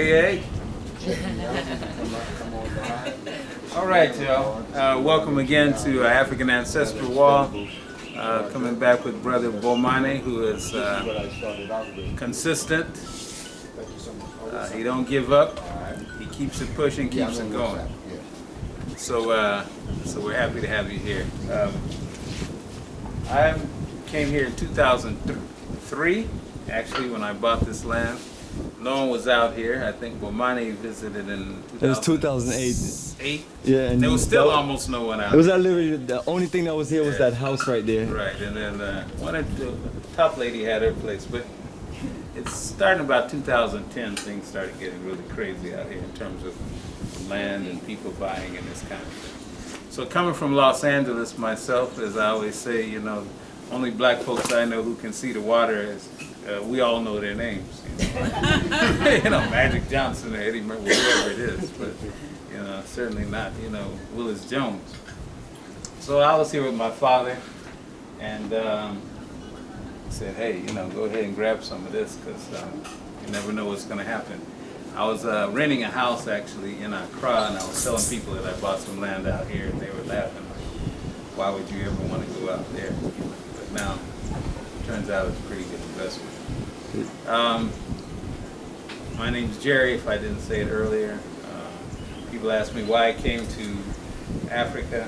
Hey. All right, y'all. Welcome again to African Ancestral Wall. Coming back with Brother Bomani, who is consistent. He don't give up. He keeps it pushing, keeps it going. So we're happy to have you here. I came here in 2003, actually, when I bought this land. No one was out here. I think Bomani visited in 2008. It was 2008. Yeah, and there was still almost no one out. It was literally the only thing that was here was that house right there. Right, and then one of the top lady had her place, but it's starting about 2010. Things started getting really crazy out here in terms of land and people buying and this kind of thing. So coming from Los Angeles myself, as I always say, you know, only black folks I know who can see the water is. We all know their names, you know, Magic Johnson or Eddie Murphy, whoever it is, but you know, certainly not, you know, Willis Jones. So I was here with my father, and said, hey, you know, go ahead and grab some of this because you never know what's going to happen. I was renting a house actually in Accra, and I was telling people that I bought some land out here, and they were laughing. Why would you ever want to go out there? But now, turns out it's a pretty good investment. My name's Jerry, if I didn't say it earlier. People ask me why I came to Africa.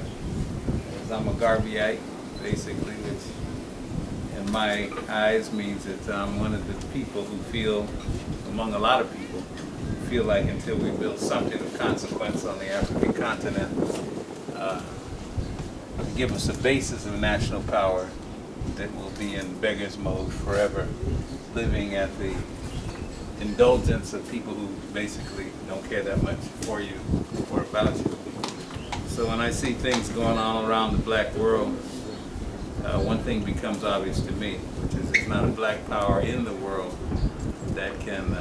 Because I'm a Gambiite, basically, which in my eyes means that I'm one of the people who feel, among a lot of people, feel like until we build something of consequence on the African continent, give us a basis of national power, that will be in beggar's mode forever, living at the indulgence of people who basically don't care that much for you or about you. So when I see things going on around the black world, one thing becomes obvious to me, which is there's not a black power in the world that can,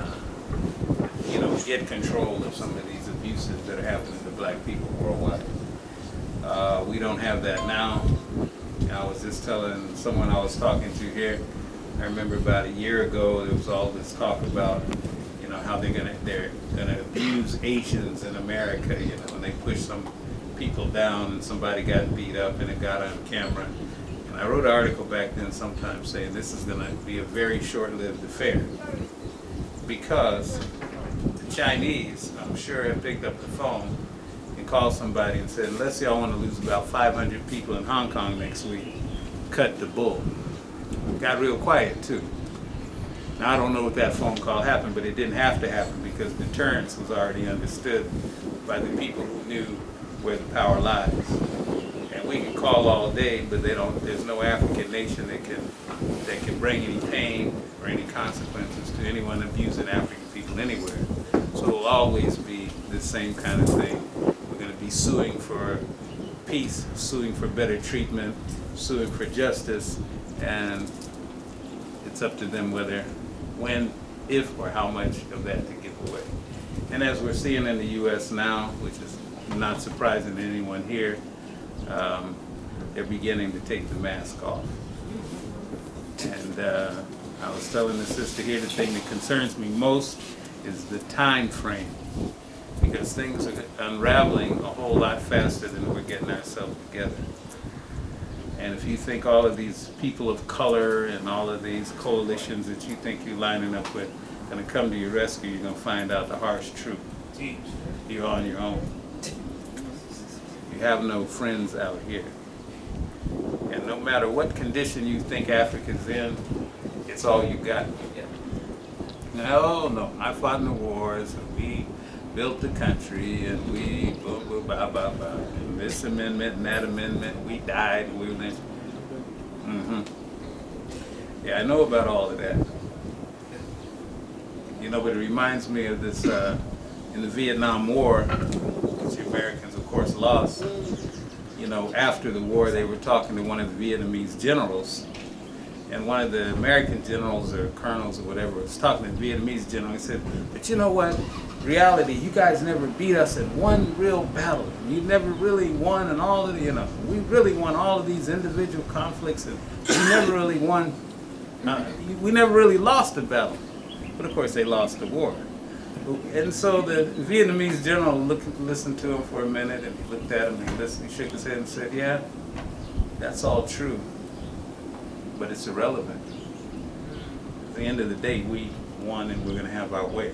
you know, get control of some of these abuses that are happening to black people worldwide. We don't have that now. I was just telling someone I was talking to here, I remember about a year ago there was all this talk about, you know, how they're gonna abuse Asians in America, you know, and they push some people down and somebody got beat up and it got on camera. And I wrote an article back then sometime saying this is gonna be a very short-lived affair because the Chinese, I'm sure, have picked up the phone and called somebody and said, unless y'all want to lose about 500 people in Hong Kong next week, cut the bull. Got real quiet too. Now I don't know what that phone call happened, but it didn't have to happen because deterrence was already understood by the people who knew where the power lies. And we can call all day, but there's no African nation that can bring any pain or any consequences to anyone abusing African people anywhere. So it will always be the same kind of thing. Be suing for peace, suing for better treatment, suing for justice, and it's up to them whether, when, if, or how much of that to give away. And as we're seeing in the U.S. now, which is not surprising to anyone here, they're beginning to take the mask off. And I was telling the sister here, the thing that concerns me most is the time frame. Because things are unraveling a whole lot faster than we're getting ourselves together. And if you think all of these people of color and all of these coalitions that you think you're lining up with are going to come to your rescue, you're going to find out the harsh truth. You're on your own. You have no friends out here. And no matter what condition you think Africa's in, it's all you got. No, I fought in the wars, and we built the country, and we boom, boom, bah, bah, bah, and this amendment and that amendment, we died, and we were lynched. Yeah, I know about all of that. You know, but it reminds me of this, in the Vietnam War, which the Americans, of course, lost. You know, after the war, they were talking to one of the Vietnamese generals, and one of the American generals or colonels or whatever was talking to the Vietnamese general. He said, but you know what? Reality, you guys never beat us in one real battle. You never really won in all of the, you know, we really won all of these individual conflicts, and we never really won, we never really lost a battle. But of course they lost the war. And so the Vietnamese general listened to him for a minute, and he looked at him and he shook his head and said, yeah, that's all true, but it's irrelevant. At the end of the day, we won and we're going to have our way.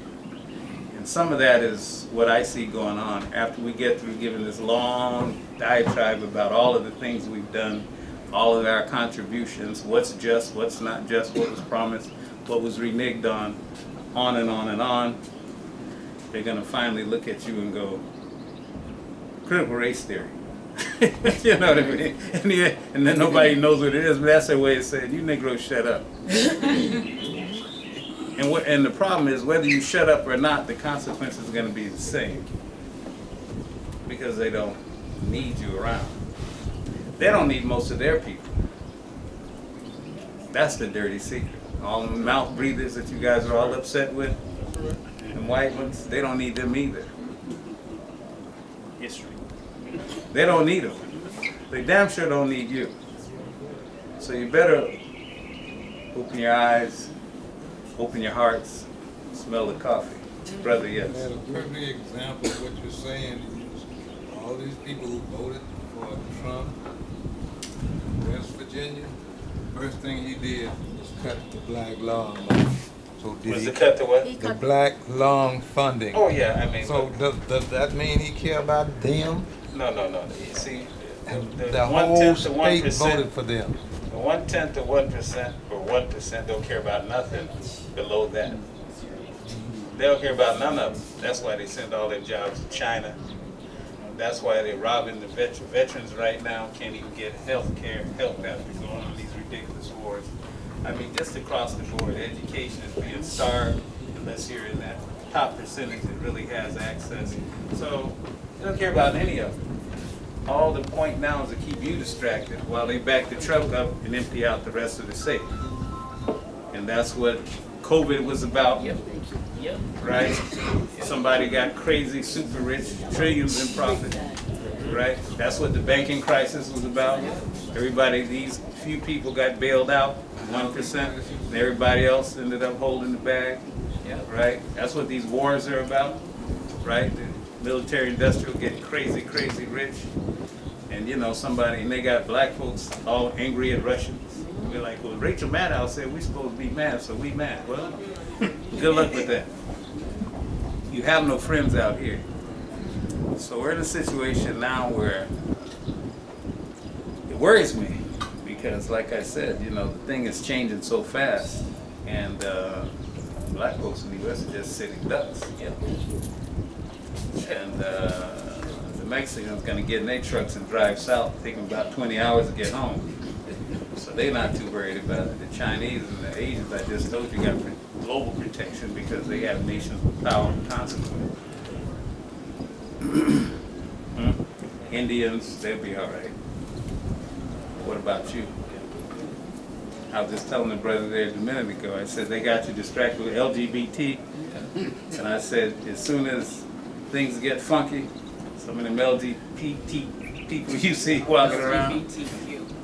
And some of that is what I see going on after we get through giving this long diatribe about all of the things we've done, all of our contributions, what's just, what's not just, what was promised, what was reneged on and on and on. They're going to finally look at you and go, critical race theory. You know what I mean? And then nobody knows what it is, but that's their way of saying, you Negroes shut up. And the problem is, whether you shut up or not, the consequences are going to be the same. Because they don't need you around. They don't need most of their people. That's the dirty secret. All the mouth breathers that you guys are all upset with, and white ones, they don't need them either. History. They don't need them. They damn sure don't need you. So you better open your eyes, open your hearts, smell the coffee. Brother, yes. Man, a perfect example of what you're saying is all these people who voted for Trump, West Virginia, first thing he did was cut the black lung. So did Was he it cut to what? the black lung funding? Oh yeah, I mean. So does that mean he care about them? No. You see, The whole state voted for them. The 1/10 of 1% or 1% don't care about nothing below that. They don't care about none of them. That's why they send all their jobs to China. That's why they're robbing the veterans right now. Can't even get health care, help after going on these ridiculous wars. I mean, just across the board, education is being starved unless you're in that top percentage that really has access. So they don't care about any of them. All the point now is to keep you distracted while they back the truck up and empty out the rest of the safe. And that's what COVID was about. Yep. Right? Somebody got crazy, super rich, trillions in profit. Right? That's what the banking crisis was about. Everybody, these few people got bailed out, 1%, and everybody else ended up holding the bag. Right? That's what these wars are about. Right? The military industrial getting crazy, crazy rich. And you know, and they got black folks all angry at Russians. We're like, well, Rachel Maddow said we're supposed to be mad, so we mad. Well, good luck with that. You have no friends out here. So we're in a situation now where it worries me because, like I said, you know, the thing is changing so fast, and black folks in the U.S. are just sitting ducks. And the Mexicans going to get in their trucks and drive south, taking about 20 hours to get home. So they're not too worried about it. The Chinese and the Asians, I just told you, got global protection because they have nations with power and consequence. Indians, they'll be all right. What about you? I was just telling the brother there a minute ago, I said, they got you distracted with LGBT. And I said, as soon as things get funky, some of them LGBT people you see walking around,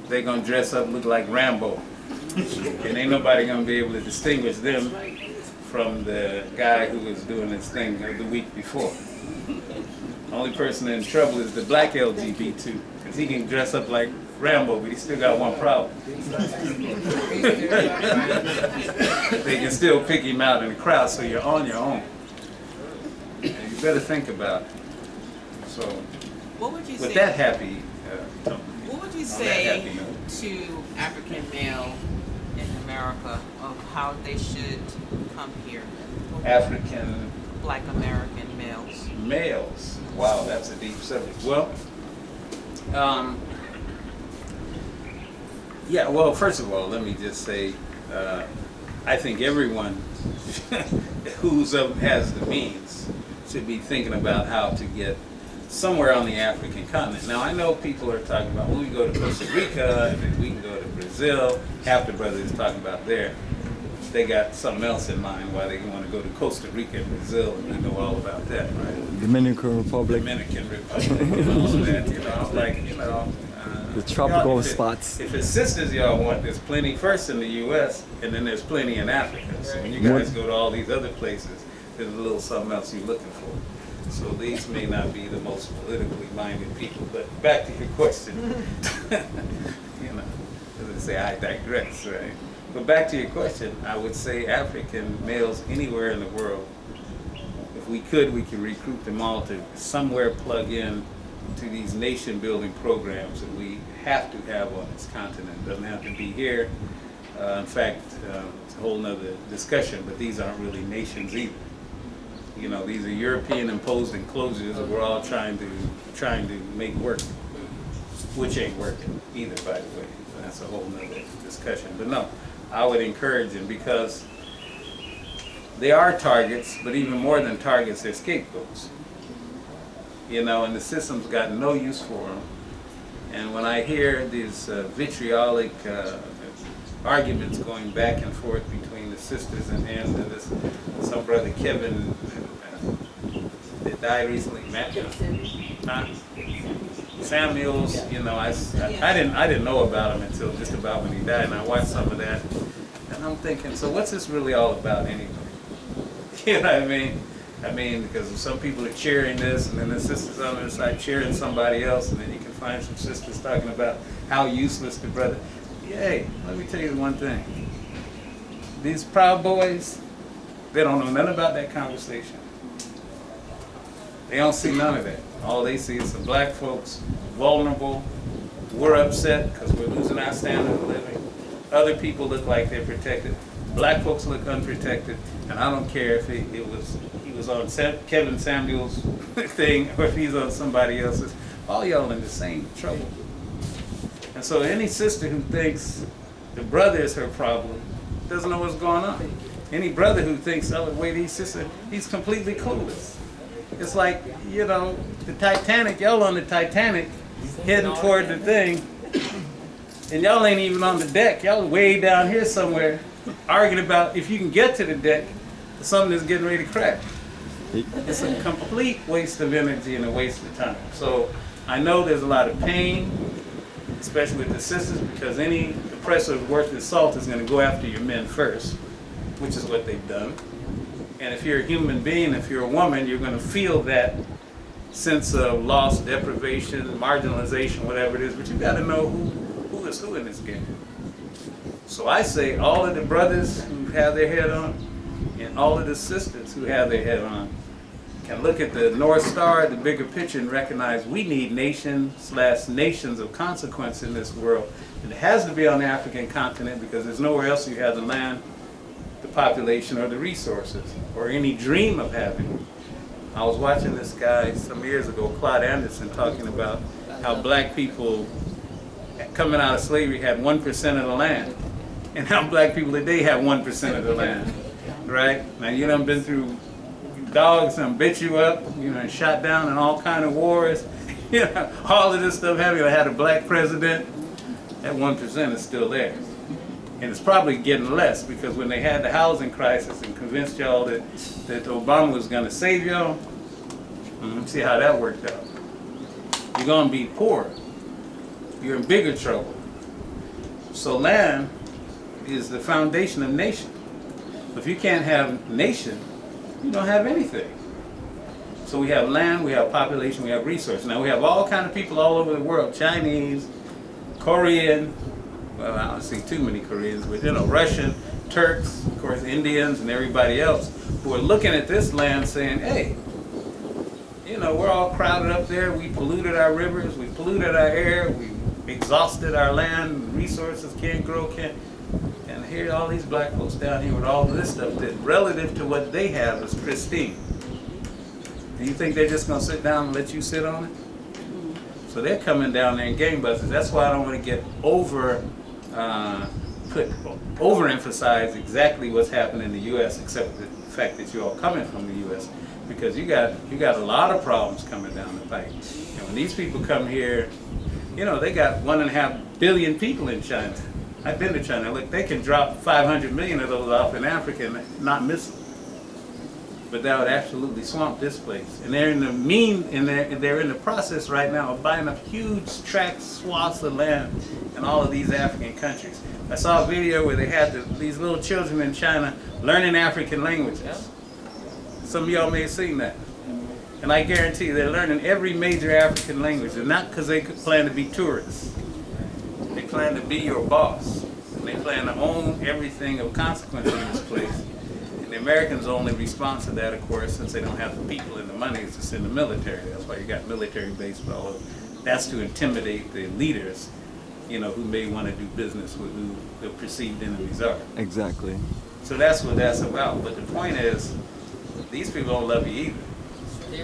they're going to dress up, look like Rambo. And ain't nobody going to be able to distinguish them from the guy who was doing this thing the week before. The only person in trouble is the black LGBT, because he can dress up like Rambo, but he still got one problem. They can still pick him out in the crowd, so you're on your own. And you better think about it. So, what would you with say? that happy, What would you say to African male in America of how they should come here? African Black American males. males. Wow, that's a deep subject. Well, yeah. Well, first of all, let me just say, I think everyone has the means should be thinking about how to get somewhere on the African continent. Now, I know people are talking about, well, we go to Costa Rica, and then we can go to Brazil. Half the brothers talking about there. They got something else in mind why they want to go to Costa Rica and Brazil, and we know all about that, right? Dominican Republic. Dominican Republic, and all that, you know, like, you know. The tropical y'all, spots. If it's sisters y'all want, there's plenty first in the U.S., and then there's plenty in Africa. So when you guys go to all these other places, there's a little something else you're looking for. So these may not be the most politically minded people, but back to your question. You know, as I say, I digress, right? But back to your question, I would say African males anywhere in the world, if we could recruit them all to somewhere plug in to these nation building programs that we have to have on this continent. It doesn't have to be here. In fact, it's a whole nother discussion, but these aren't really nations either. You know, these are European imposed enclosures that we're all trying to make work, which ain't working either, by the way. That's a whole nother discussion. But no, I would encourage them because they are targets, but even more than targets, they're scapegoats. You know, and the system's got no use for them. And when I hear these vitriolic arguments going back and forth between the sisters and this, some brother Kevin that died recently, Samuels, you know, I didn't know about him until just about when he died, and I watched some of that, and I'm thinking, so what's this really all about anyway? You know what I mean? Because some people are cheering this, and then the sisters on the other side cheering somebody else, and then you can find some sisters talking about how useless the brother. Yay, let me tell you one thing. These Proud Boys, they don't know nothing about that conversation. They don't see none of that. All they see is some black folks vulnerable. We're upset because we're losing our standard of living. Other people look like they're protected. Black folks look unprotected, and I don't care if he was on Kevin Samuels' thing or if he's on somebody else's. All y'all in the same trouble. And so any sister who thinks the brother is her problem doesn't know what's going on. Any brother who thinks, oh, wait, he's sister, he's completely clueless. It's like, you know, the Titanic, y'all on the Titanic heading toward the thing, and y'all ain't even on the deck. Y'all way down here somewhere arguing about if you can get to the deck, something is getting ready to crack. It's a complete waste of energy and a waste of time. So I know there's a lot of pain, especially with the sisters, because any oppressor worth his salt is going to go after your men first, which is what they've done. And if you're a human being, if you're a woman, you're going to feel that sense of loss, deprivation, marginalization, whatever it is, but you got to know who is who in this game. So I say all of the brothers who have their head on and all of the sisters who have their head on can look at the North Star, the bigger picture, and recognize we need nations of consequence in this world. And it has to be on the African continent because there's nowhere else you have the land, the population, or the resources, or any dream of having. I was watching this guy some years ago, Claude Anderson, talking about how black people coming out of slavery had 1% of the land, and how black people today have 1% of the land, right? Now you done been through dogs and bit you up, you know, and shot down in all kind of wars, you know, all of this stuff having had a black president, that 1% is still there. And it's probably getting less because when they had the housing crisis and convinced y'all that Obama was going to save y'all, see how that worked out. You're going to be poor. You're in bigger trouble. So land is the foundation of nation. If you can't have nation, you don't have anything. So we have land, we have population, we have resources. Now we have all kind of people all over the world, Chinese, Korean, well, I don't see too many Koreans, but you know, Russian, Turks, of course, Indians, and everybody else who are looking at this land saying, hey, you know, we're all crowded up there. We polluted our rivers, we polluted our air, we exhausted our land, resources can't grow, and here all these black folks down here with all of this stuff that relative to what they have is pristine. Do you think they're just going to sit down and let you sit on it? So they're coming down there in gangbusters. That's why I don't want to get overemphasize exactly what's happening in the U.S. except the fact that you're all coming from the U.S. because you got a lot of problems coming down the pipe. And when these people come here, you know, they got 1.5 billion people in China. I've been to China. Look, they can drop 500 million of those off in Africa and not miss them. But that would absolutely swamp this place. And they're in the process right now of buying up huge tracts, swaths of land in all of these African countries. I saw a video where they had these little children in China learning African languages. Some of y'all may have seen that. And I guarantee you, they're learning every major African language, and not because they plan to be tourists. They plan to be your boss. And they plan to own everything of consequence in this place. And the Americans' only response to that, of course, since they don't have the people and the money, is to send the military. That's why you got military bases all over. That's to intimidate the leaders, you know, who may want to do business with who the perceived enemies are. Exactly. So that's what that's about. But the point is, these people don't love you either.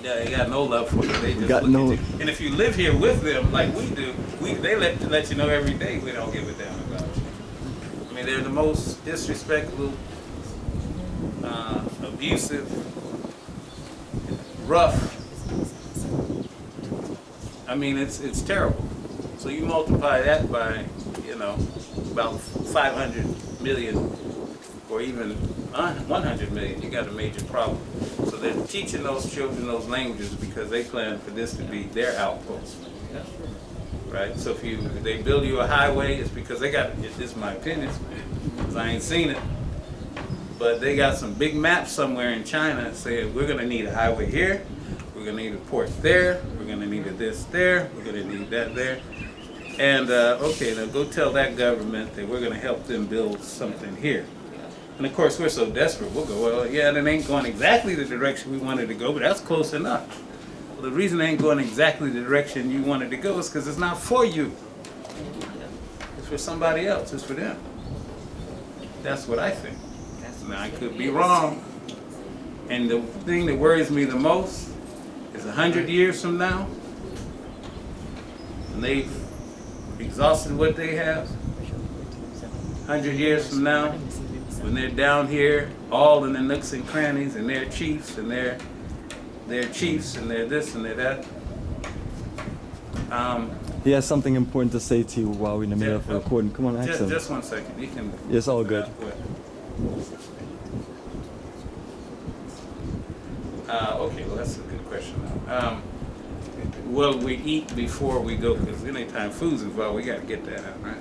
Yeah, they got no love for you. They just Got look no- at you. And if you live here with them like we do, they let you know every day we don't give a damn about you. I mean, they're the most disrespectful, abusive, rough. I mean, it's terrible. So you multiply that by, you know, about 500 million or even 100 million, you got a major problem. So they're teaching those children those languages because they plan for this to be their outpost. Right? So if they build you a highway, it's because they got, this is my opinion, because I ain't seen it, but they got some big maps somewhere in China saying we're gonna need a highway here, we're gonna need a port there, we're gonna need a this there, we're gonna need that there. And okay, now go tell that government that we're gonna help them build something here. And of course, we're so desperate, we'll go, well, yeah, that ain't going exactly the direction we wanted to go, but that's close enough. Well, the reason it ain't going exactly the direction you wanted to go is because it's not for you. It's for somebody else, it's for them. That's what I think. Now, I could be wrong. And the thing that worries me the most is 100 years from now, and they've exhausted what they have. 100 years from now, when they're down here, all in the nooks and crannies, and they're chiefs, and they're chiefs, and they're this and they're that. He has something important to say to you while we're in the middle of recording. Come on, ask him. Just 1 second. You can. It's all good. Okay, well that's a good question. Will we eat before we go? Because anytime food's involved, we got to get that out, right?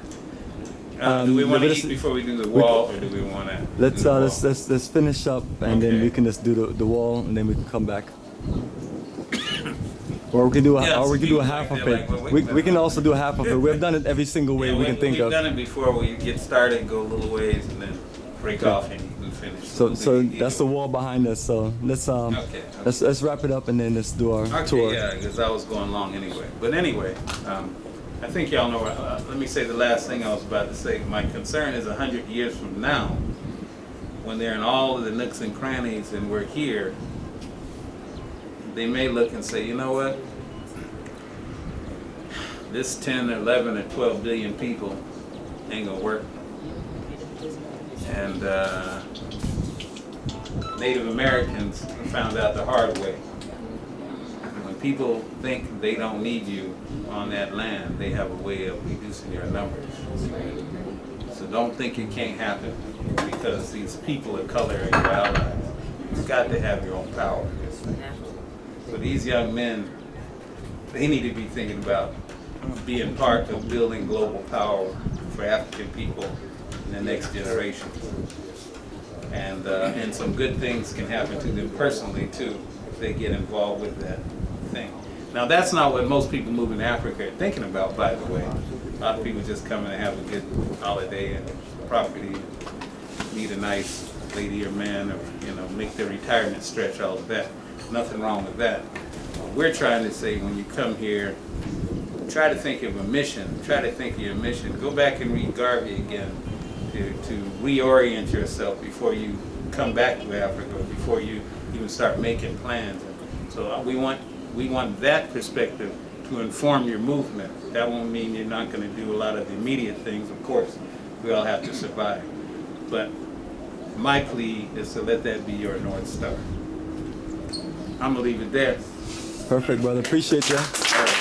Do we want to eat before we do the wall, or do we want to? Let's finish up, and then Okay. we can just do the wall, and then we can come back. Or we can do a half of it. We can also do a half of it. We've done it every single way we can think of. We've done it before. We get started, go a little ways, and then break off and finish. So that's the wall behind us. So let's wrap it up, and then let's do our tour. Yeah, because I was going long anyway. But anyway, I think y'all know. Let me say the last thing I was about to say. My concern is 100 years from now, when they're in all of the nooks and crannies, and we're here. They may look and say, you know what? This 10 or 11 or 12 billion people ain't gonna work. And Native Americans found out the hard way. When people think they don't need you on that land, they have a way of reducing your numbers. So don't think it can't happen because these people of color are your allies. You've got to have your own power. So these young men, they need to be thinking about being part of building global power for African people in the next generation. And some good things can happen to them personally too if they get involved with that thing. Now that's not what most people moving to Africa are thinking about, by the way. A lot of people just come in and have a good holiday and property, meet a nice lady or man, or make their retirement stretch, all of that. Nothing wrong with that. We're trying to say when you come here, try to think of a mission. Try to think of your mission. Go back and read Garvey again to reorient yourself before you come back to Africa, before you even start making plans. So we want that perspective to inform your movement. That won't mean you're not going to do a lot of the immediate things, of course. We all have to survive. But my plea is to let that be your North Star. I'm going to leave it there. Perfect, brother. Appreciate you. All right.